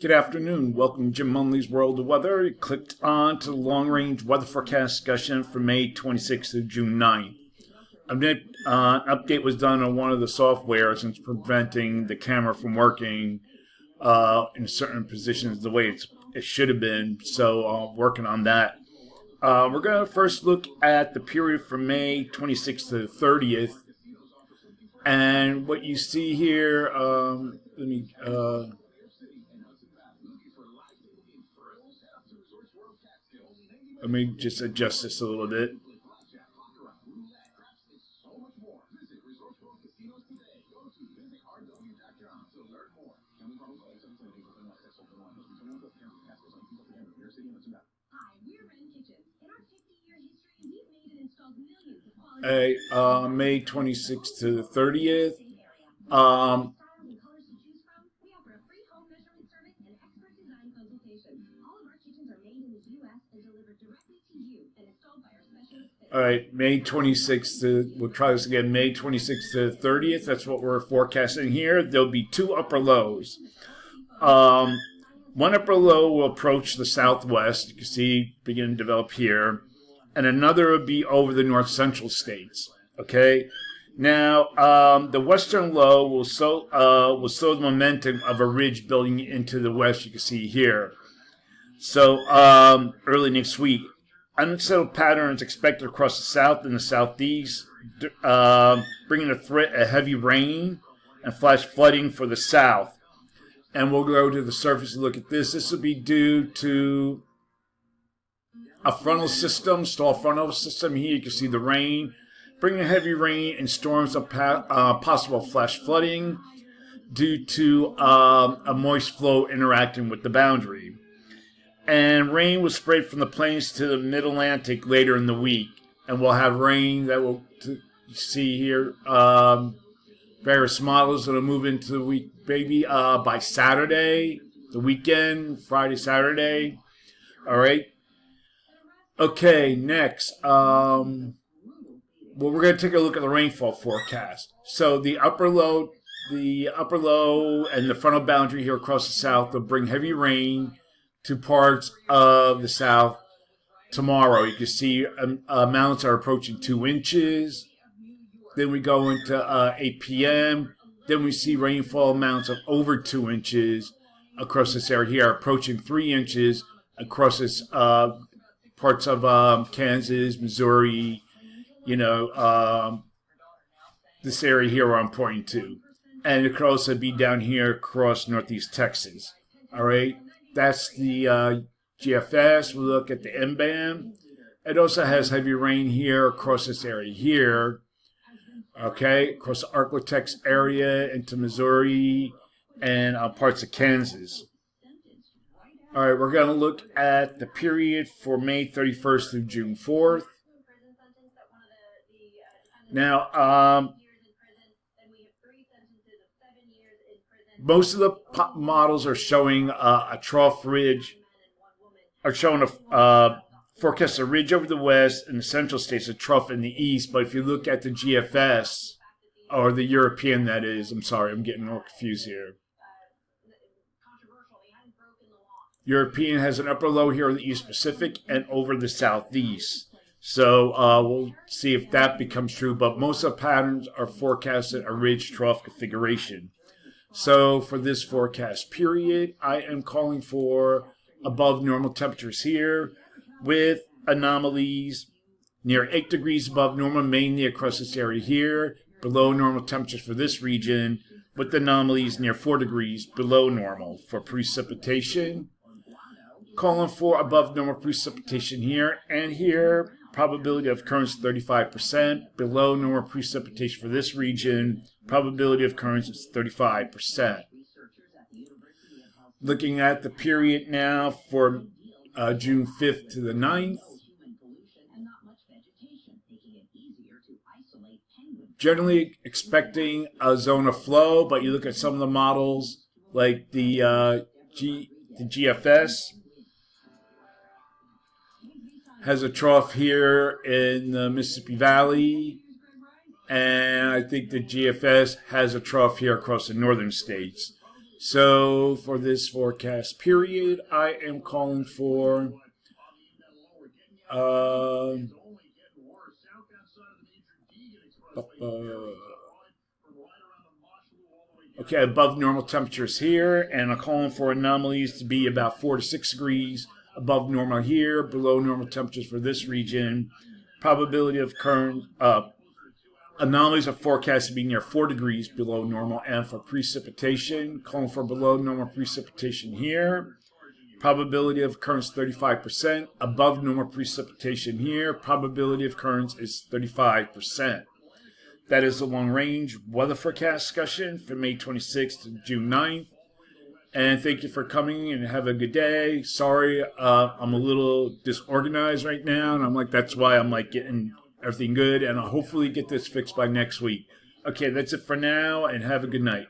Good afternoon. Welcome to Jim Munley's World of Weather. You clicked on to the long-range weather forecast discussion for May 26th to June 9th. An update was done on one of the software since preventing the camera from working in certain positions the way it should have been. So working on that. We're going to first look at the period from May 26th to the 30th. And what you see here, let me just adjust this a little bit. May 26th to the 30th. All right, May 26th to, we'll try this again, May 26th to 30th. That's what we're forecasting here. There'll be two upper lows. One upper low will approach the southwest. You can see begin to develop here. And another will be over the north central states. Okay? Now, the western low will slow the momentum of a ridge building into the west. You can see here. So, early next week. Unsettled patterns expected across the south and the southeast, bringing a threat of heavy rain and flash flooding for the south. And we'll go to the surface and look at this. This will be due to a frontal system, stall frontal system. Here you can see the rain, bringing heavy rain and storms of possible flash flooding due to a moist flow interacting with the boundary. And rain will spread from the plains to the mid-Atlantic later in the week. And we'll have rain that we'll see here. Various models that will move into the week, maybe by Saturday, the weekend, Friday, Saturday. All right. Okay, next. Well, we're going to take a look at the rainfall forecast. So the upper low and the frontal boundary here across the south will bring heavy rain to parts of the south tomorrow. You can see amounts are approaching 2 inches. Then we go into 8 p.m. Then we see rainfall amounts of over 2 inches across this area here, approaching 3 inches across this parts of Kansas, Missouri, this area here where I'm pointing to. And it could also be down here across northeast Texas. All right. That's the GFS. We'll look at the M-band. It also has heavy rain here across this area here. Okay, across the Arklatex area into Missouri and parts of Kansas. All right, we're going to look at the period for May 31st through June 4th. Now, most of the models are showing a trough ridge, are showing forecast a ridge over the west and the central states, a trough in the east. But if you look at the GFS, or the European that is, I'm sorry, I'm getting more confused here. European has an upper low here in the East Pacific and over the southeast. So we'll see if that becomes true. But most of the patterns are forecasted a ridge trough configuration. So for this forecast period, I am calling for above normal temperatures here with anomalies near 8 degrees above normal, mainly across this area here, below normal temperatures for this region, with anomalies near 4 degrees below normal for precipitation. Calling for above normal precipitation here and here, probability of occurrence 35%, below normal precipitation for this region, probability of occurrence is 35%. Looking at the period now for June 5th to the 9th. Generally expecting a zone of flow, but you look at some of the models like the GFS has a trough here in the Mississippi Valley And I think the GFS has a trough here across the northern states. So for this forecast period, I am calling for okay, above normal temperatures here, and I'm calling for anomalies to be about 4 to 6 degrees above normal here, below normal temperatures for this region. Probability of current anomalies are forecast to be near 4 degrees below normal, and for precipitation, calling for below normal precipitation here. Probability of occurrence 35%, above normal precipitation here. Probability of occurrence is 35%. That is the long-range weather forecast discussion from May 26th to June 9th. And thank you for coming and have a good day. Sorry, I'm a little disorganized right now, and that's why I'm getting everything good, and I'll hopefully get this fixed by next week. Okay, that's it for now, and have a good night.